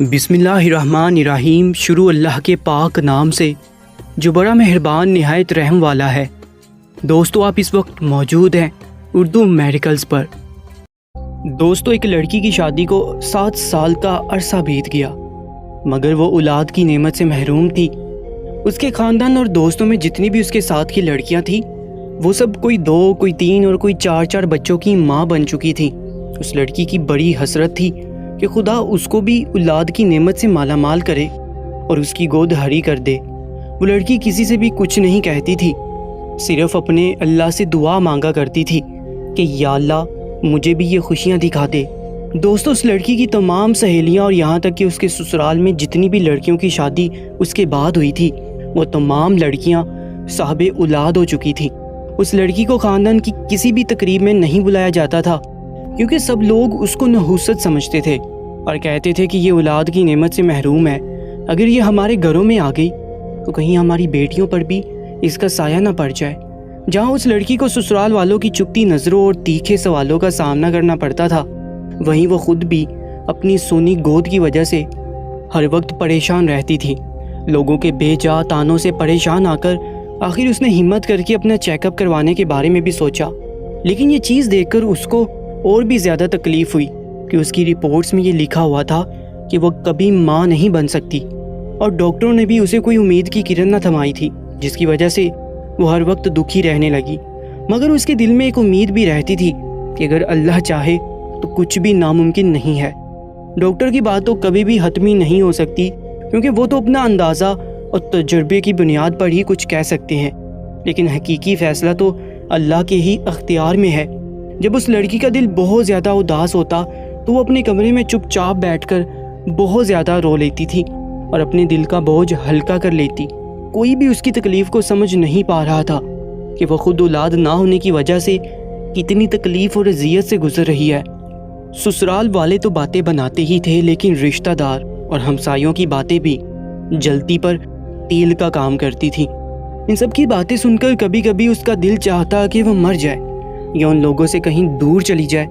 بسم اللہ الرحمن الرحیم۔ شروع اللہ کے پاک نام سے جو بڑا مہربان نہایت رحم والا ہے۔ دوستو، آپ اس وقت موجود ہیں اردو میڈیکلز پر۔ دوستو، ایک لڑکی کی شادی کو 7 سال کا عرصہ بیت گیا، مگر وہ اولاد کی نعمت سے محروم تھی۔ اس کے خاندان اور دوستوں میں جتنی بھی اس کے ساتھ کی لڑکیاں تھیں، وہ سب کوئی 2، کوئی 3 اور کوئی 4 بچوں کی ماں بن چکی تھی۔ اس لڑکی کی بڑی حسرت تھی کہ خدا اس کو بھی اولاد کی نعمت سے مالا مال کرے اور اس کی گود ہری کر دے۔ وہ لڑکی کسی سے بھی کچھ نہیں کہتی تھی، صرف اپنے اللہ سے دعا مانگا کرتی تھی کہ یا اللہ مجھے بھی یہ خوشیاں دکھا دے۔ دوستو، اس لڑکی کی تمام سہیلیاں اور یہاں تک کہ اس کے سسرال میں جتنی بھی لڑکیوں کی شادی اس کے بعد ہوئی تھی، وہ تمام لڑکیاں صاحب اولاد ہو چکی تھیں۔ اس لڑکی کو خاندان کی کسی بھی تقریب میں نہیں بلایا جاتا تھا، کیونکہ سب لوگ اس کو نحوست سمجھتے تھے اور کہتے تھے کہ یہ اولاد کی نعمت سے محروم ہے۔ اگر یہ ہمارے گھروں میں آ گئی تو کہیں ہماری بیٹیوں پر بھی اس کا سایہ نہ پڑ جائے۔ جہاں اس لڑکی کو سسرال والوں کی چپتی نظروں اور تیکھے سوالوں کا سامنا کرنا پڑتا تھا، وہیں وہ خود بھی اپنی سونی گود کی وجہ سے ہر وقت پریشان رہتی تھی۔ لوگوں کے بے جا تانوں سے پریشان آ کر آخر اس نے ہمت کر کے اپنا چیک اپ کروانے کے بارے میں بھی سوچا، لیکن یہ چیز دیکھ کر اس کو اور بھی زیادہ تکلیف ہوئی کہ اس کی رپورٹس میں یہ لکھا ہوا تھا کہ وہ کبھی ماں نہیں بن سکتی، اور ڈاکٹروں نے بھی اسے کوئی امید کی کرن نہ تھمائی تھی، جس کی وجہ سے وہ ہر وقت دکھی رہنے لگی۔ مگر اس کے دل میں ایک امید بھی رہتی تھی کہ اگر اللہ چاہے تو کچھ بھی ناممکن نہیں ہے۔ ڈاکٹر کی بات تو کبھی بھی حتمی نہیں ہو سکتی، کیونکہ وہ تو اپنا اندازہ اور تجربے کی بنیاد پر ہی کچھ کہہ سکتے ہیں، لیکن حقیقی فیصلہ تو اللہ کے ہی اختیار میں ہے۔ جب اس لڑکی کا دل بہت زیادہ اداس ہوتا تو وہ اپنے کمرے میں چپ چاپ بیٹھ کر بہت زیادہ رو لیتی تھی اور اپنے دل کا بوجھ ہلکا کر لیتی۔ کوئی بھی اس کی تکلیف کو سمجھ نہیں پا رہا تھا کہ وہ خود اولاد نہ ہونے کی وجہ سے کتنی تکلیف اور اذیت سے گزر رہی ہے۔ سسرال والے تو باتیں بناتے ہی تھے، لیکن رشتہ دار اور ہمسایوں کی باتیں بھی جلتی پر تیل کا کام کرتی تھی۔ ان سب کی باتیں سن کر کبھی کبھی اس کا دل چاہتا کہ وہ مر جائے یا ان لوگوں سے کہیں دور چلی جائے،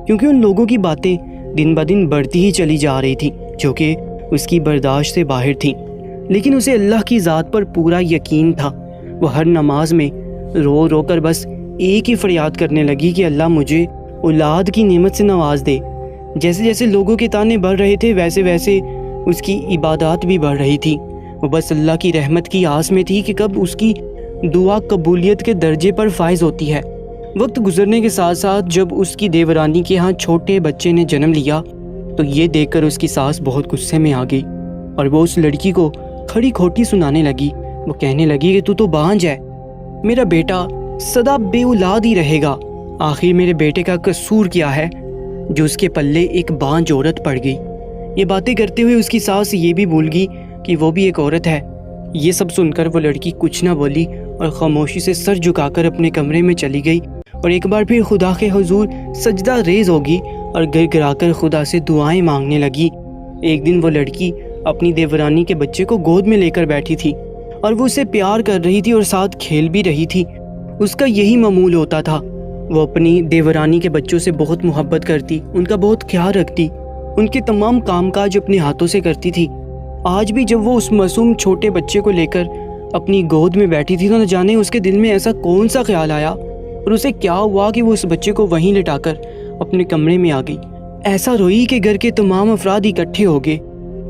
کیونکہ ان لوگوں کی باتیں دن بدن بڑھتی ہی چلی جا رہی تھی، جو کہ اس کی برداشت سے باہر تھیں۔ لیکن اسے اللہ کی ذات پر پورا یقین تھا۔ وہ ہر نماز میں رو رو کر بس ایک ہی فریاد کرنے لگی کہ اللہ مجھے اولاد کی نعمت سے نواز دے۔ جیسے جیسے لوگوں کے طعنے بڑھ رہے تھے، ویسے ویسے اس کی عبادات بھی بڑھ رہی تھی۔ وہ بس اللہ کی رحمت کی آس میں تھی کہ کب اس کی دعا قبولیت کے درجے پر فائز ہوتی ہے۔ وقت گزرنے کے ساتھ ساتھ جب اس کی دیورانی کے ہاں چھوٹے بچے نے جنم لیا تو یہ دیکھ کر اس کی ساس بہت غصے میں آ گئی اور وہ اس لڑکی کو کھڑی کھوٹی سنانے لگی۔ وہ کہنے لگی کہ تو بانجھ ہے، میرا بیٹا سدا بے اولاد ہی رہے گا۔ آخر میرے بیٹے کا قصور کیا ہے جو اس کے پلے ایک بانجھ عورت پڑ گئی؟ یہ باتیں کرتے ہوئے اس کی ساس یہ بھی بھول گئی کہ وہ بھی ایک عورت ہے۔ یہ سب سن کر وہ لڑکی کچھ نہ بولی اور خاموشی سے سر جھکا کر اپنے کمرے میں چلی گئی اور ایک بار پھر خدا کے حضور سجدہ ریز ہوگی اور گر گرا کر خدا سے دعائیں مانگنے لگی۔ ایک دن وہ لڑکی اپنی دیورانی کے بچے کو گود میں لے کر بیٹھی تھی اور وہ اسے پیار کر رہی تھی اور ساتھ کھیل بھی رہی تھی۔ اس کا یہی معمول ہوتا تھا۔ وہ اپنی دیورانی کے بچوں سے بہت محبت کرتی، ان کا بہت خیال رکھتی، ان کے تمام کام کاج اپنے ہاتھوں سے کرتی تھی۔ آج بھی جب وہ اس معصوم چھوٹے بچے کو لے کر اپنی گود میں بیٹھی تھی تو نہ جانے اس کے دل میں ایسا کون سا خیال آیا اور اسے کیا ہوا کہ وہ اس بچے کو وہیں لٹا کر اپنے کمرے میں آ گئی۔ ایسا روئی کہ گھر کے تمام افراد اکٹھے ہو گئے۔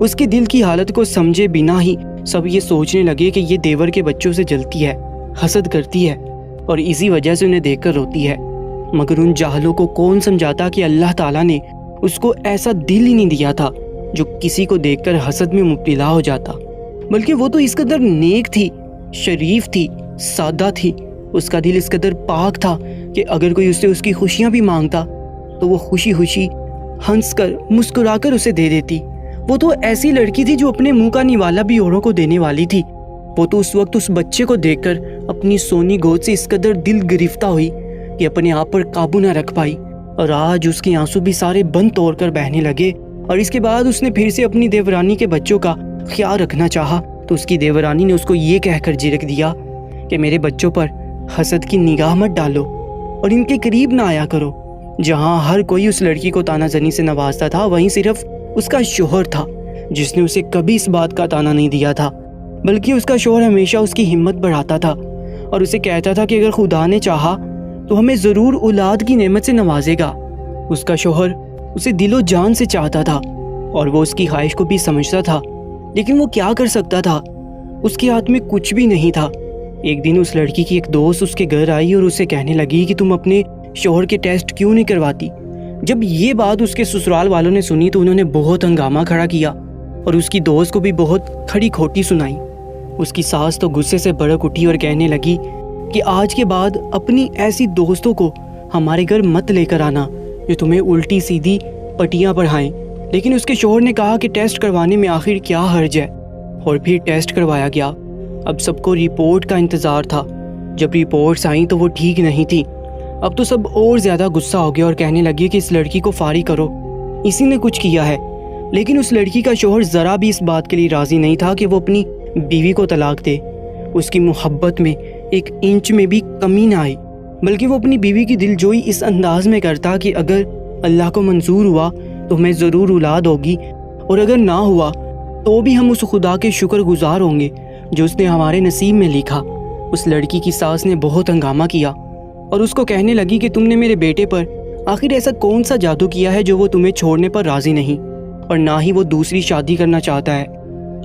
اس کے دل کی حالت کو سمجھے بنا ہی سب یہ سوچنے لگے کہ یہ دیور کے بچوں سے جلتی ہے، حسد کرتی ہے اور اسی وجہ سے انہیں دیکھ کر روتی ہے۔ مگر ان جاہلوں کو کون سمجھاتا کہ اللہ تعالیٰ نے اس کو ایسا دل ہی نہیں دیا تھا جو کسی کو دیکھ کر حسد میں مبتلا ہو جاتا، بلکہ وہ تو اس قدر نیک تھی، شریف تھی، سادہ تھی۔ اس کا دل اس قدر پاک تھا کہ اگر کوئی اسے اس کی خوشیاں بھی مانگتا تو وہ خوشی خوشی ہنس کر مسکرا کر اسے دے دیتی۔ وہ تو ایسی لڑکی تھی جو اپنے منہ کا نوالا بھی اوروں کو دینے والی تھی۔ وہ تو اس وقت اس بچے کو دیکھ کر اپنی سونی گود سے اس قدر دل گرفتہ ہوئی کہ اپنے آپ پر قابو نہ رکھ پائی، اور آج اس کے آنسو بھی سارے بند توڑ کر بہنے لگے۔ اور اس کے بعد اس نے پھر سے اپنی دیورانی کے بچوں کا خیال رکھنا چاہا تو اس کی دیورانی نے اس کو یہ کہہ کر جھڑک دیا کہ میرے بچوں پر حسد کی نگاہ مت ڈالو اور ان کے قریب نہ آیا کرو۔ جہاں ہر کوئی اس لڑکی کو تانا زنی سے نوازتا تھا، وہیں صرف اس کا شوہر تھا جس نے اسے کبھی اس بات کا تانا نہیں دیا تھا، بلکہ اس کا شوہر ہمیشہ اس کی ہمت بڑھاتا تھا اور اسے کہتا تھا کہ اگر خدا نے چاہا تو ہمیں ضرور اولاد کی نعمت سے نوازے گا۔ اس کا شوہر اسے دل و جان سے چاہتا تھا اور وہ اس کی خواہش کو بھی سمجھتا تھا، لیکن وہ کیا کر سکتا تھا؟ اس کے ہاتھ میں کچھ بھی نہیں تھا۔ ایک دن اس لڑکی کی ایک دوست اس کے گھر آئی اور اسے کہنے لگی کہ تم اپنے شوہر کے ٹیسٹ کیوں نہیں کرواتی؟ جب یہ بات اس کے سسرال والوں نے سنی تو انہوں نے بہت ہنگامہ کھڑا کیا اور اس کی دوست کو بھی بہت کھڑی کھوٹی سنائی۔ اس کی ساس تو غصے سے بھڑک اٹھی اور کہنے لگی کہ آج کے بعد اپنی ایسی دوستوں کو ہمارے گھر مت لے کر آنا جو تمہیں الٹی سیدھی پٹیاں پڑھائیں۔ لیکن اس کے شوہر نے کہا کہ ٹیسٹ کروانے میں آخر کیا حرج ہے، اور پھر ٹیسٹ کروایا گیا۔ اب سب کو رپورٹ کا انتظار تھا۔ جب رپورٹس آئیں تو وہ ٹھیک نہیں تھی۔ اب تو سب اور زیادہ غصہ ہو گیا اور کہنے لگے کہ اس لڑکی کو فارغ کرو، اسی نے کچھ کیا ہے۔ لیکن اس لڑکی کا شوہر ذرا بھی اس بات کے لیے راضی نہیں تھا کہ وہ اپنی بیوی کو طلاق دے۔ اس کی محبت میں ایک انچ میں بھی کمی نہ آئی، بلکہ وہ اپنی بیوی کی دل جوئی اس انداز میں کرتا کہ اگر اللہ کو منظور ہوا تو ہمیں ضرور اولاد ہوگی، اور اگر نہ ہوا تو بھی ہم اس خدا کے شکر گزار ہوں گے جو اس نے ہمارے نصیب میں لکھا۔ اس لڑکی کی ساس نے بہت ہنگامہ کیا اور اس کو کہنے لگی کہ تم نے میرے بیٹے پر آخر ایسا کون سا جادو کیا ہے جو وہ تمہیں چھوڑنے پر راضی نہیں، اور نہ ہی وہ دوسری شادی کرنا چاہتا ہے۔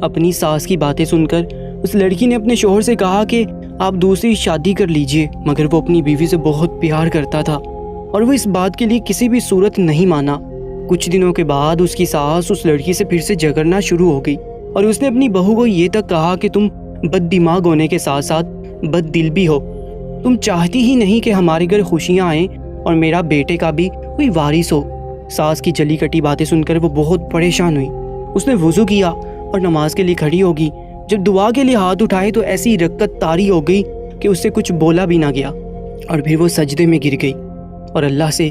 اپنی ساس کی باتیں سن کر اس لڑکی نے اپنے شوہر سے کہا کہ آپ دوسری شادی کر لیجئے، مگر وہ اپنی بیوی سے بہت پیار کرتا تھا اور وہ اس بات کے لیے کسی بھی صورت نہیں مانا۔ کچھ دنوں کے بعد اس کی ساس اس لڑکی سے پھر سے جھگڑنا شروع ہو گئی اور اس نے اپنی بہو کو یہ تک کہا کہ تم بد دماغ ہونے کے ساتھ ساتھ بد دل بھی ہو، تم چاہتی ہی نہیں کہ ہمارے گھر خوشیاں آئیں اور میرا بیٹے کا بھی کوئی وارث ہو۔ ساس کی جلی کٹی باتیں سن کر وہ بہت پریشان ہوئی۔ اس نے وضو کیا اور نماز کے لیے کھڑی ہوگی۔ جب دعا کے لیے ہاتھ اٹھائے تو ایسی رکعت طاری ہو گئی کہ اس سے کچھ بولا بھی نہ گیا، اور پھر وہ سجدے میں گر گئی اور اللہ سے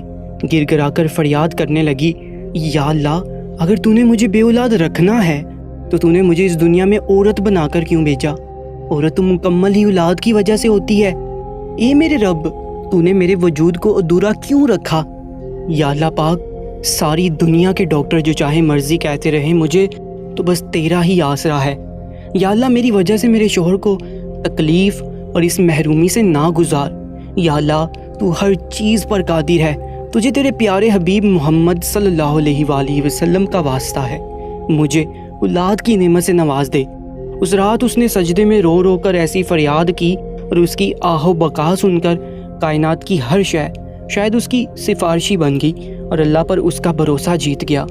گر گرا کر فریاد کرنے لگی، یا اللہ، اگر تو نے مجھے بے اولاد رکھنا ہے تو تو نے مجھے اس دنیا میں عورت بنا کر کیوں بھیجا؟ عورت تو مکمل ہی اولاد کی وجہ سے ہوتی ہے۔ اے میرے رب، تو نے میرے وجود کو ادھورا کیوں رکھا؟ یا اللہ پاک، ساری دنیا کے ڈاکٹر جو چاہے مرضی کہتے رہیں، مجھے تو بس تیرا ہی آسرا ہے۔ یا اللہ، میری وجہ سے میرے شوہر کو تکلیف اور اس محرومی سے نہ گزار۔ یا اللہ، تو ہر چیز پر قادر ہے، تجھے تیرے پیارے حبیب محمد صلی اللہ علیہ وآلہ وسلم کا واسطہ ہے، مجھے اولاد کی نعمت سے نواز دے۔ اس رات اس نے سجدے میں رو رو کر ایسی فریاد کی اور اس کی آہ و بکا سن کر کائنات کی ہر شے شاید اس کی سفارشی بن گئی اور اللہ پر اس کا بھروسہ جیت گیا،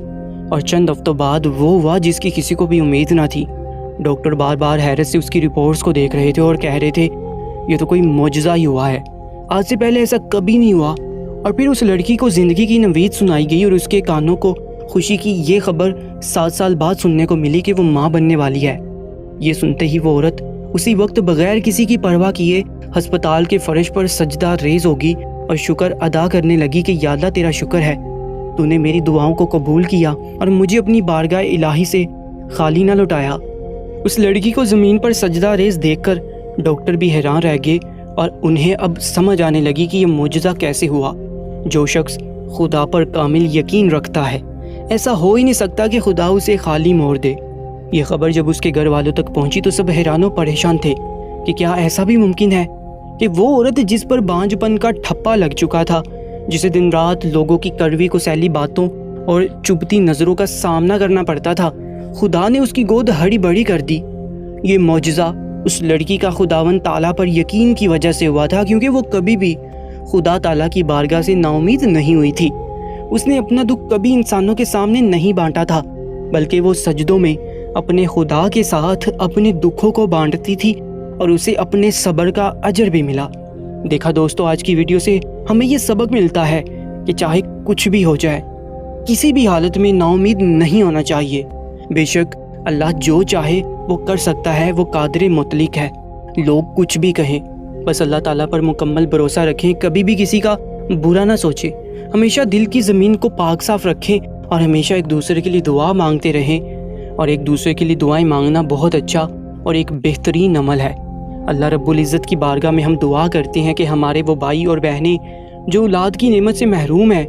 اور چند ہفتوں بعد وہ ہوا جس کی کسی کو بھی امید نہ تھی۔ ڈاکٹر بار بار حیرت سے اس کی رپورٹس کو دیکھ رہے تھے اور کہہ رہے تھے یہ تو کوئی معجزہ ہی ہوا ہے، آج سے پہلے ایسا کبھی نہیں ہوا۔ اور پھر اس لڑکی کو زندگی کی نوید سنائی گئی اور اس کے کانوں کو خوشی کی یہ خبر 7 سال بعد سننے کو ملی کہ وہ ماں بننے والی ہے۔ یہ سنتے ہی وہ عورت اسی وقت بغیر کسی کی پرواہ کیے ہسپتال کے فرش پر سجدہ ریز ہوگی اور شکر ادا کرنے لگی کہ یا اللہ، تیرا شکر ہے، تو نے میری دعاؤں کو قبول کیا اور مجھے اپنی بارگاہ الہی سے خالی نہ لوٹایا۔ اس لڑکی کو زمین پر سجدہ ریز دیکھ کر ڈاکٹر بھی حیران رہ گئے اور انہیں اب سمجھ آنے لگی کہ یہ معجزہ کیسے ہوا۔ جو شخص خدا پر کامل یقین رکھتا ہے، ایسا ہو ہی نہیں سکتا کہ خدا اسے خالی موڑ دے۔ یہ خبر جب اس کے گھر والوں تک پہنچی تو سب حیران و پریشان تھے کہ کیا ایسا بھی ممکن ہے کہ وہ عورت جس پر بانجھ پن کا ٹھپا لگ چکا تھا، جسے دن رات لوگوں کی کڑوی کسیلی باتوں اور چبھتی نظروں کا سامنا کرنا پڑتا تھا، خدا نے اس کی گود ہڑی بڑی کر دی۔ یہ معجزہ اس لڑکی کا خداوند تعالیٰ پر یقین کی وجہ سے ہوا تھا، کیونکہ وہ کبھی بھی خدا تعالیٰ کی بارگاہ سے نا امید نہیں ہوئی تھی۔ اس نے اپنا دکھ کبھی انسانوں کے سامنے نہیں بانٹا تھا، بلکہ وہ سجدوں میں اپنے خدا کے ساتھ اپنے دکھوں کو بانٹتی تھی اور اسے اپنے صبر کا اجر بھی ملا۔ دیکھا دوستو، آج کی ویڈیو سے ہمیں یہ سبق ملتا ہے کہ چاہے کچھ بھی ہو جائے، کسی بھی حالت میں نا امید نہیں ہونا چاہیے۔ بے شک اللہ جو چاہے وہ کر سکتا ہے، وہ قادر مطلق ہے۔ لوگ کچھ بھی کہیں، بس اللہ تعالیٰ پر مکمل بھروسہ رکھیں، کبھی بھی کسی کا برا نہ سوچیں، ہمیشہ دل کی زمین کو پاک صاف رکھیں اور ہمیشہ ایک دوسرے کے لیے دعا مانگتے رہیں۔ اور ایک دوسرے کے لیے دعائیں مانگنا بہت اچھا اور ایک بہترین عمل ہے۔ اللہ رب العزت کی بارگاہ میں ہم دعا کرتے ہیں کہ ہمارے وہ بھائی اور بہنیں جو اولاد کی نعمت سے محروم ہیں،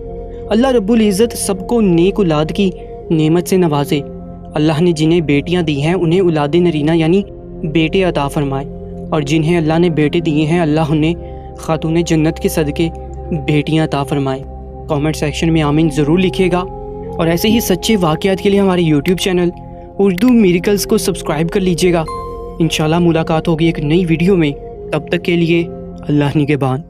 اللہ رب العزت سب کو نیک اولاد کی نعمت سے نوازے۔ اللہ نے جنہیں بیٹیاں دی ہیں انہیں اولاد نرینہ یعنی بیٹے عطا فرمائے، اور جنہیں اللہ نے بیٹے دیے ہیں اللہ انہیں خاتون جنت کے صدقے بیٹیاں عطا فرمائے۔ کامنٹ سیکشن میں آمین ضرور لکھیے گا، اور ایسے ہی سچے واقعات کے لیے ہمارے یوٹیوب چینل اردو میریکلز کو سبسکرائب کر لیجیے گا۔ انشاءاللہ ملاقات ہوگی ایک نئی ویڈیو میں، تب تک کے لیے اللہ نگہبان۔